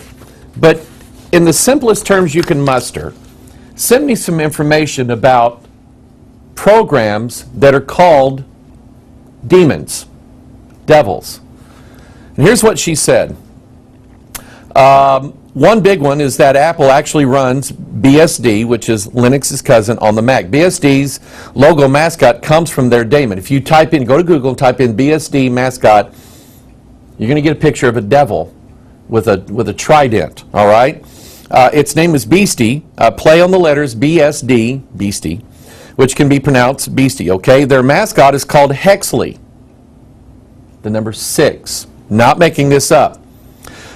Speaker 1: but in the simplest terms you can muster, send me some information about programs that are called demons, devils. And here's what she said. One big one is that Apple actually runs BSD, which is Linux's cousin, on the Mac. BSD's logo mascot comes from their daemon. If you type in, go to Google and type in BSD mascot, you're going to get a picture of a devil with a trident, all right? Its name is Beastie, play on the letters BSD, Beastie, which can be pronounced Beastie, okay? Their mascot is called Hexley, the number 6. Not making this up.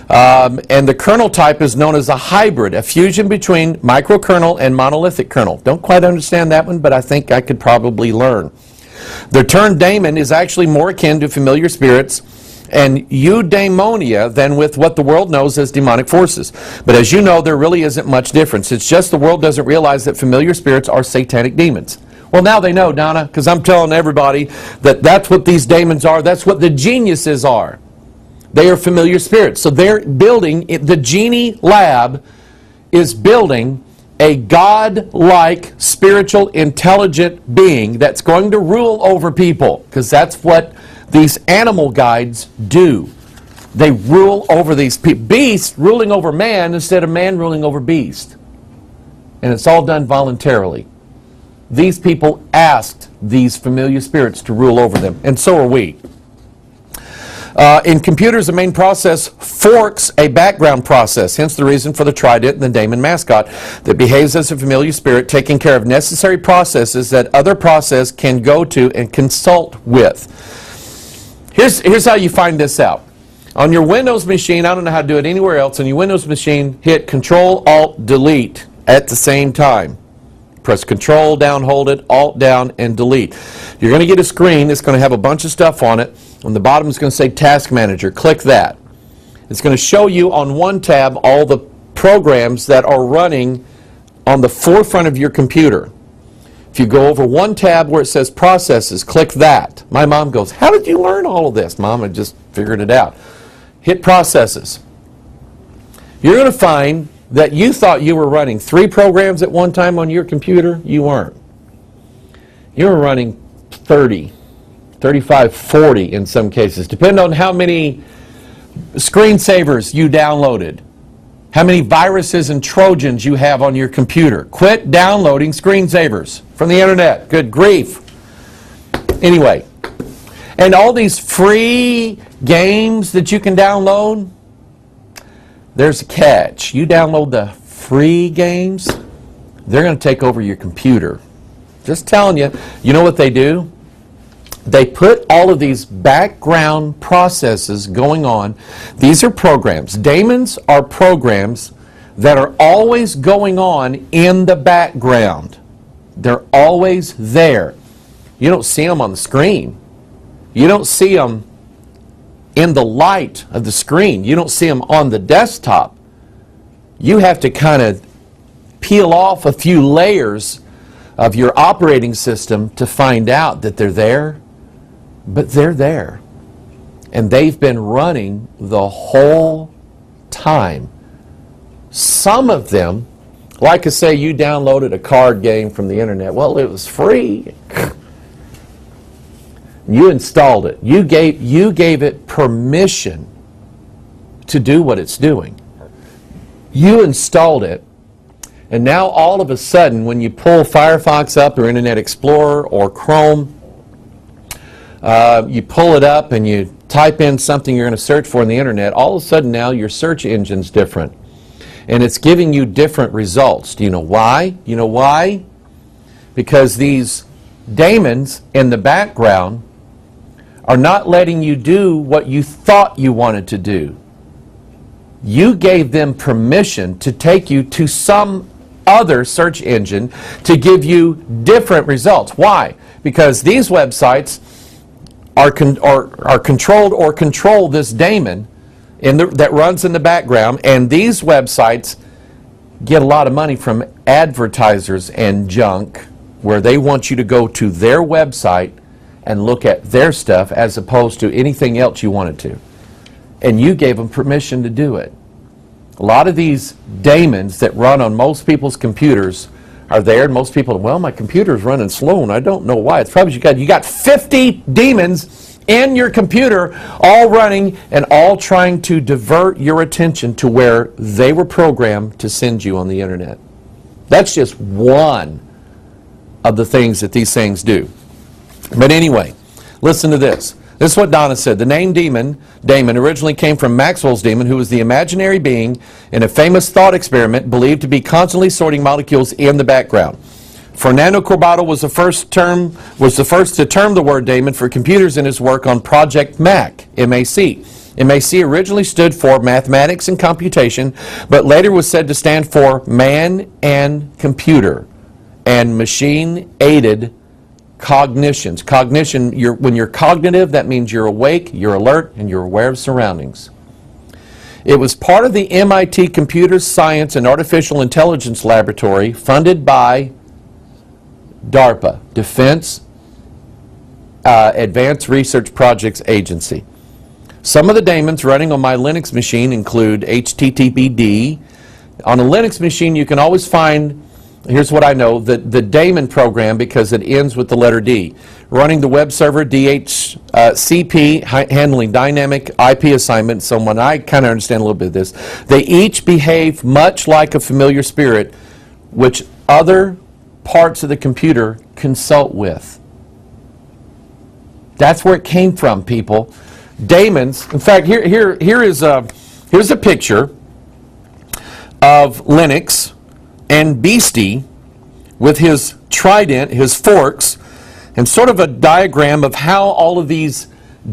Speaker 1: And the kernel type is known as a hybrid, a fusion between microkernel and monolithic kernel. Don't quite understand that one, but I think I could probably learn. The term daemon is actually more akin to familiar spirits and eudaimonia than with what the world knows as demonic forces. But as you know, there really isn't much difference. It's just the world doesn't realize that familiar spirits are satanic demons. Well, now they know, Donna, because I'm telling everybody that that's what these demons are. That's what the geniuses are. They are familiar spirits. So they're building, the Genie Lab is building a God-like, spiritual, intelligent being that's going to rule over people, because that's what these animal guides do. They rule over these people. Beast ruling over man instead of man ruling over beast. And it's all done voluntarily. These people asked these familiar spirits to rule over them, and so are we. In computers, the main process forks a background process, hence the reason for the trident and the daemon mascot that behaves as a familiar spirit, taking care of necessary processes that other process can go to and consult with. Here's how you find this out. On your Windows machine, I don't know how to do it anywhere else, on your Windows machine, hit Control-Alt-Delete at the same time. Press Control down, hold it, Alt down, and Delete. You're going to get a screen that's going to have a bunch of stuff on it. On the bottom it's going to say Task Manager. Click that. It's going to show you on one tab all the programs that are running on the forefront of your computer. If you go over one tab where it says Processes, click that. My mom goes, how did you learn all of this? Mom, I just figured it out. Hit Processes. You're going to find that you thought you were running 3 programs at one time on your computer. You weren't. You were running 30, 35, 40 in some cases. Depending on how many screensavers you downloaded, how many viruses and Trojans you have on your computer. Quit downloading screensavers from the internet. Good grief. Anyway, and all these free games that you can download, there's a catch. You download the free games, they're going to take over your computer. Just telling you. You know what they do? They put all of these background processes going on. These are programs. Daemons are programs that are always going on in the background. They're always there. You don't see them on the screen. You don't see them in the light of the screen. You don't see them on the desktop. You have to kind of peel off a few layers of your operating system to find out that they're there, but they're there. And they've been running the whole time. Some of them, like I say, you downloaded a card game from the internet. Well, it was free. You installed it. You gave it permission to do what it's doing. You installed it, and now all of a sudden, when you pull Firefox up or Internet Explorer or Chrome, you pull it up and you type in something you're going to search for on the internet, all of a sudden now your search engine's different. And it's giving you different results. Do you know why? You know why? Because these daemons in the background are not letting you do what you thought you wanted to do. You gave them permission to take you to some other search engine to give you different results. Why? Because these websites are controlled or control this daemon that runs in the background, and these websites get a lot of money from advertisers and junk where they want you to go to their website and look at their stuff as opposed to anything else you wanted to. And you gave them permission to do it. A lot of these daemons that run on most people's computers are there, and most people, well, my computer's running slow and I don't know why. It's probably you got 50 demons in your computer all running and all trying to divert your attention to where they were programmed to send you on the internet. That's just one of the things that these things do. But anyway, listen to this. This is what Donna said. The name Damon originally came from Maxwell's demon, who was the imaginary being in a famous thought experiment believed to be constantly sorting molecules in the background. Fernando Corbato was the first to term the word daemon for computers in his work on Project Mac, MAC. MAC originally stood for mathematics and computation, but later was said to stand for man and computer and machine-aided cognitions. Cognition, when you're cognitive, that means you're awake, you're alert, and you're aware of surroundings. It was part of the MIT Computer Science and Artificial Intelligence Laboratory funded by DARPA, Defense Advanced Research Projects Agency. Some of the daemons running on my Linux machine include HTTPD. On a Linux machine, you can always find, here's what I know, the daemon program, because it ends with the letter D. Running the web server DHCP, handling dynamic IP assignment. So when I kind of understand a little bit of this, they each behave much like a familiar spirit, which other parts of the computer consult with. That's where it came from, people. Daemons. In fact, here's a picture of Linux and Beastie with his trident, his forks, and sort of a diagram of how all of these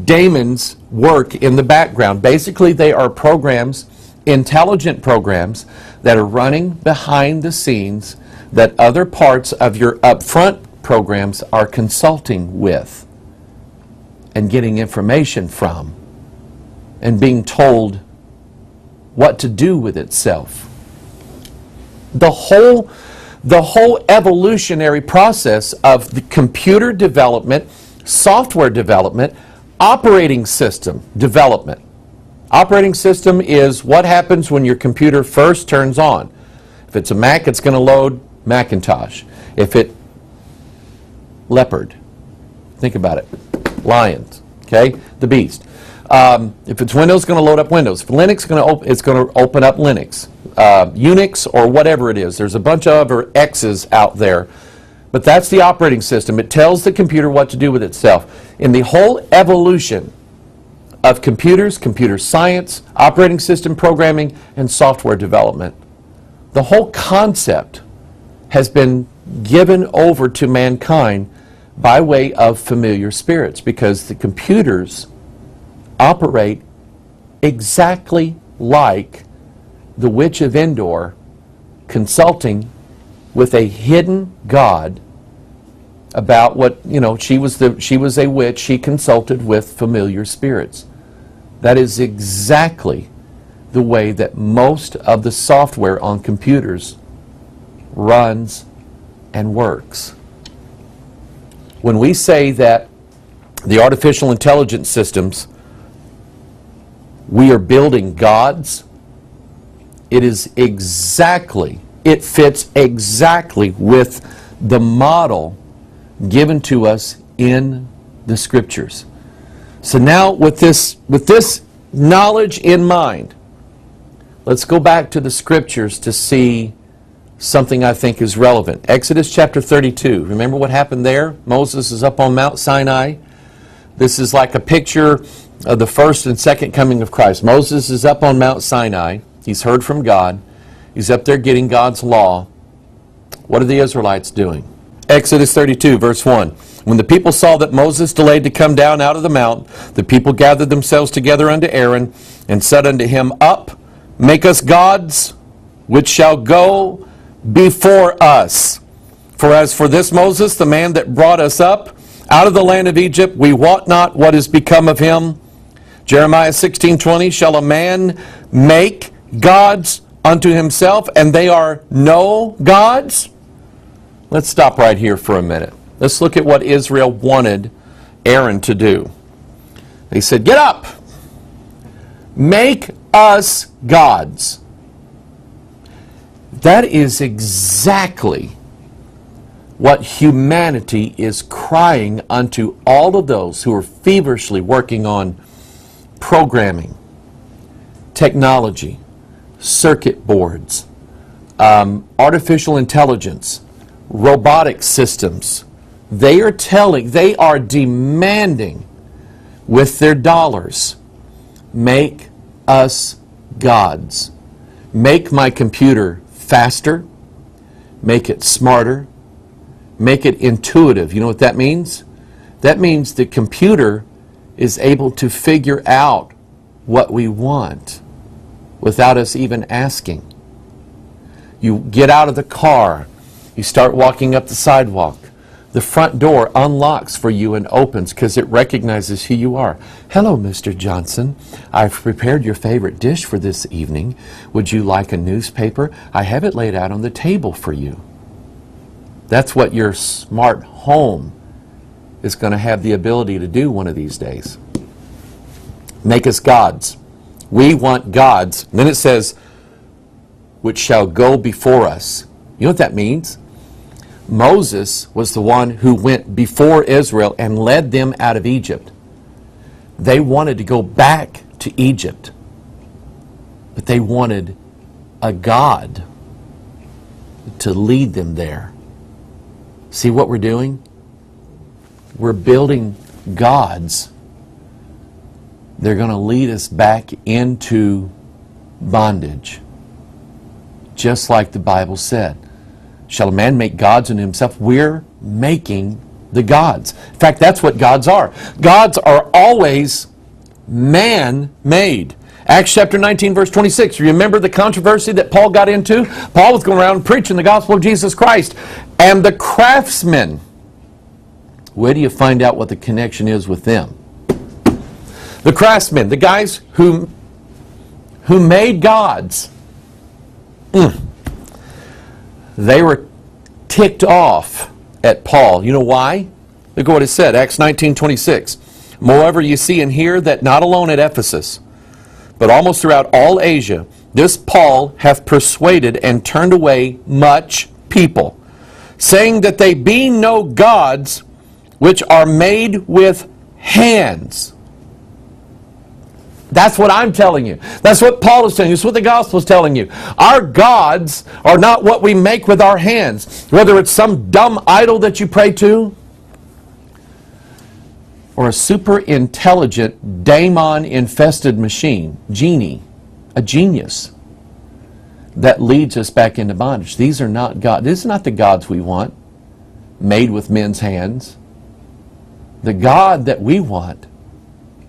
Speaker 1: daemons work in the background. Basically, they are programs, intelligent programs, that are running behind the scenes that other parts of your upfront programs are consulting with and getting information from and being told what to do with itself. The whole evolutionary process of the computer development, software development, operating system development. Operating system is what happens when your computer first turns on. If it's a Mac, it's going to load Macintosh. If it leopard, think about it, lions, okay, the beast. If it's Windows, it's going to load up Windows. If Linux, it's going to open up Linux. Unix or whatever it is. There's a bunch of other X's out there. But that's the operating system. It tells the computer what to do with itself. In the whole evolution of computers, computer science, operating system programming, and software development, the whole concept has been given over to mankind by way of familiar spirits, because the computers operate exactly like the Witch of Endor consulting with a hidden god about what, she was a witch. She consulted with familiar spirits. That is exactly the way that most of the software on computers runs and works. When we say that the artificial intelligence systems, we are building gods, it fits exactly with the model given to us in the Scriptures. So now with this knowledge in mind, let's go back to the Scriptures to see something I think is relevant. Exodus chapter 32. Remember what happened there? Moses is up on Mount Sinai. This is like a picture of the first and second coming of Christ. Moses is up on Mount Sinai. He's heard from God. He's up there getting God's law. What are the Israelites doing? Exodus 32, verse 1. When the people saw that Moses delayed to come down out of the mount, the people gathered themselves together unto Aaron and said unto him, Up, make us gods, which shall go before us. For as for this Moses, the man that brought us up out of the land of Egypt, we wot not what is become of him. Jeremiah 16:20, shall a man make gods unto himself, and they are no gods? Let's stop right here for a minute. Let's look at what Israel wanted Aaron to do. They said, get up, make us gods. That is exactly what humanity is crying unto all of those who are feverishly working on programming, technology, circuit boards, artificial intelligence, robotic systems. They are demanding with their dollars, make us gods. Make my computer faster, make it smarter, make it intuitive. You know what that means? That means the computer is able to figure out what we want without us even asking. You get out of the car, you start walking up the sidewalk. The front door unlocks for you and opens because it recognizes who you are. Hello, Mr. Johnson. I've prepared your favorite dish for this evening. Would you like a newspaper? I have it laid out on the table for you. That's what your smart home is going to have the ability to do one of these days. Make us gods. We want gods. And then it says, which shall go before us. You know what that means? Moses was the one who went before Israel and led them out of Egypt. They wanted to go back to Egypt, but they wanted a God to lead them there. See what we're doing? We're building gods. They're going to lead us back into bondage, just like the Bible said. Shall a man make gods unto himself? We're making the gods. In fact, that's what gods are. Gods are always man-made. Acts chapter 19, verse 26. You remember the controversy that Paul got into? Paul was going around preaching the gospel of Jesus Christ. And the craftsmen, where do you find out what the connection is with them? The craftsmen, the guys who made gods, they were ticked off at Paul. You know why? Look at what it said, Acts 19:26. Moreover, you see and hear that not alone at Ephesus, but almost throughout all Asia, this Paul hath persuaded and turned away much people, saying that they be no gods which are made with hands. That's what I'm telling you. That's what Paul is telling you. That's what the gospel is telling you. Our gods are not what we make with our hands. Whether it's some dumb idol that you pray to, or a super intelligent, daemon-infested machine, genie, a genius. that leads us back into bondage. These are not God. This is not the gods we want, made with men's hands. The God that we want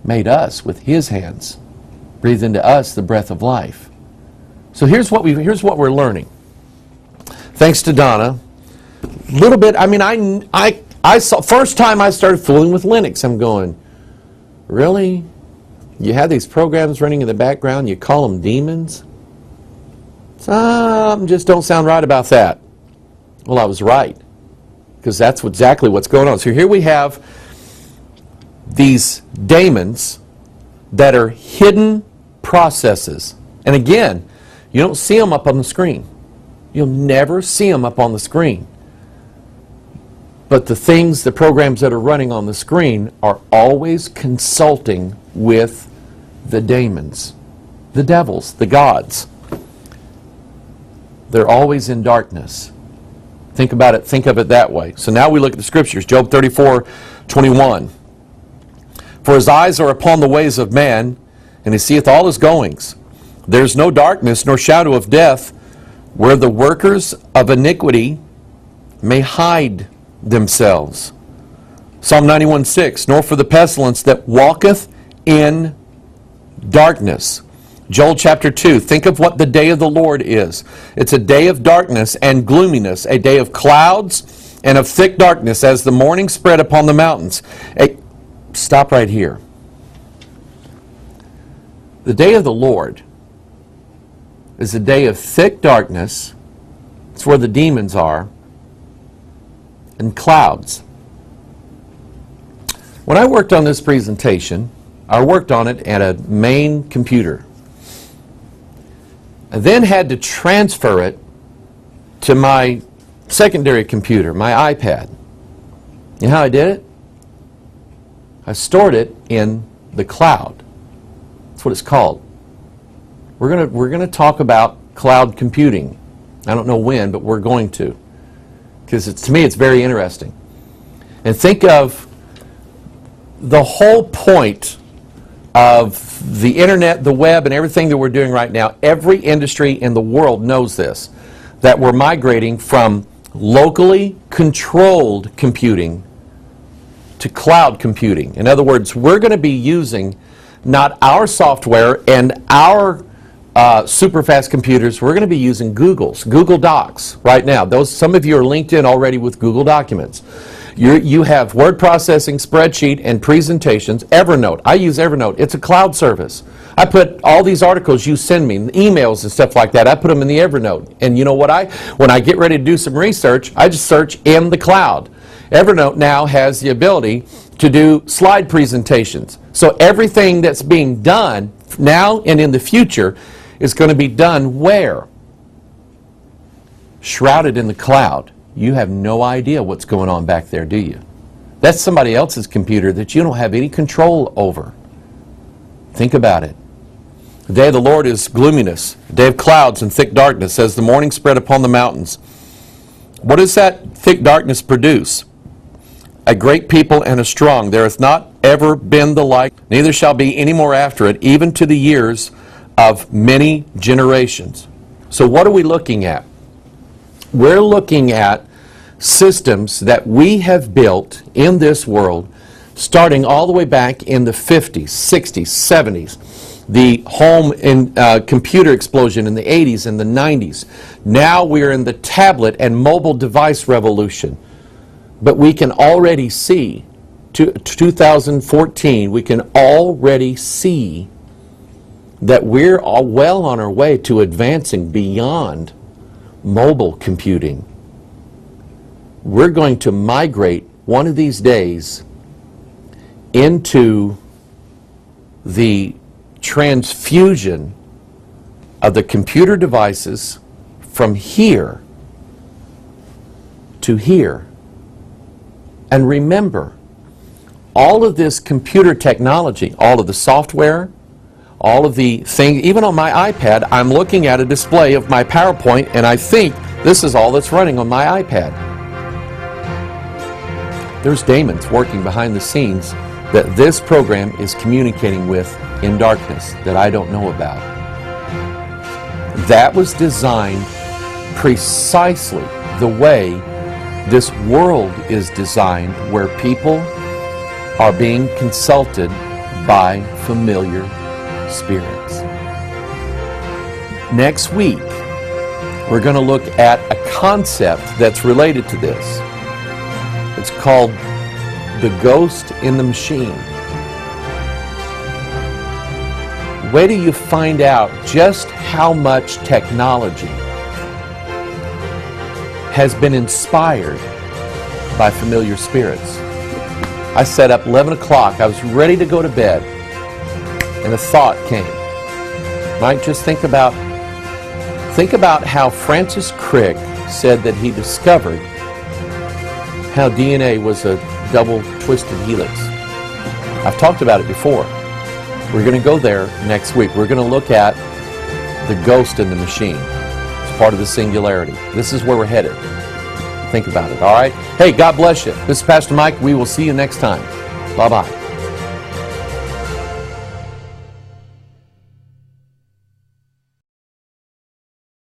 Speaker 1: made us with His hands, breathed into us the breath of life. So here's what we're learning. Thanks to Donna, a little bit. I mean, I saw first time I started fooling with Linux. I'm going, really? You have these programs running in the background. You call them demons? Some just don't sound right about that. Well, I was right, because that's exactly what's going on. So here we have these daemons that are hidden processes. And again, you don't see them up on the screen. You'll never see them up on the screen. But the programs that are running on the screen are always consulting with the daemons, the devils, the gods. They're always in darkness. Think about it, think of it that way. So now we look at the scriptures. Job 34:21. For his eyes are upon the ways of man, and he seeth all his goings. There's no darkness nor shadow of death where the workers of iniquity may hide themselves. Psalm 91:6. Nor for the pestilence that walketh in darkness. Joel chapter 2, think of what the day of the Lord is. It's a day of darkness and gloominess, a day of clouds and of thick darkness as the morning spread upon the mountains. Stop right here. The day of the Lord is a day of thick darkness. It's where the demons are, and clouds. When I worked on this presentation, I worked on it at a main computer. I then had to transfer it to my secondary computer, my iPad. You know how I did it? I stored it in the cloud. That's what it's called. We're gonna talk about cloud computing. I don't know when, but we're going to, because to me it's very interesting. And think of the whole point of the internet, the web, and everything that we're doing right now. Every industry in the world knows this, that we're migrating from locally controlled computing to cloud computing. In other words, we're going to be using not our software and our super fast computers. We're going to be using Google Docs right now. Some of you are linked in already with Google Documents. You have word processing, spreadsheet, and presentations. Evernote. I use Evernote. It's a cloud service. I put all these articles you send me, emails and stuff like that, I put them in the Evernote. And you know what? When I get ready to do some research, I just search in the cloud. Evernote now has the ability to do slide presentations. So everything that's being done now and in the future is going to be done where? Shrouded in the cloud. You have no idea what's going on back there, do you? That's somebody else's computer that you don't have any control over. Think about it. The day of the Lord is gloominess, a day of clouds and thick darkness, as the morning spread upon the mountains. What does that thick darkness produce? A great people and a strong. There hath not ever been the like, neither shall be any more after it, even to the years of many generations. So what are we looking at? We're looking at systems that we have built in this world starting all the way back in the 50s, 60s, 70s. The home and computer explosion in the 80s and the 90s. Now we're in the tablet and mobile device revolution. But we can already see, 2014, we can already see that we're all well on our way to advancing beyond mobile computing. We're going to migrate one of these days into the transfusion of the computer devices from here to here. And remember, all of this computer technology, all of the software, all of the things, even on my iPad, I'm looking at a display of my PowerPoint, and I think this is all that's running on my iPad. There's daemons working behind the scenes that this program is communicating with in darkness that I don't know about. That was designed precisely the way this world is designed, where people are being consulted by familiar spirits. Next week, we're going to look at a concept that's related to this. It's called the ghost in the machine. Wait till you find out just how much technology has been inspired by familiar spirits. I set up 11 o'clock. I was ready to go to bed, and a thought came. Right? Just think about how Francis Crick said that he discovered how DNA was a double twisted helix. I've talked about it before. We're going to go there next week. We're going to look at the ghost in the machine. It's part of the singularity. This is where we're headed. Think about it, all right? Hey, God bless you. This is Pastor Mike. We will see you next time. Bye-bye.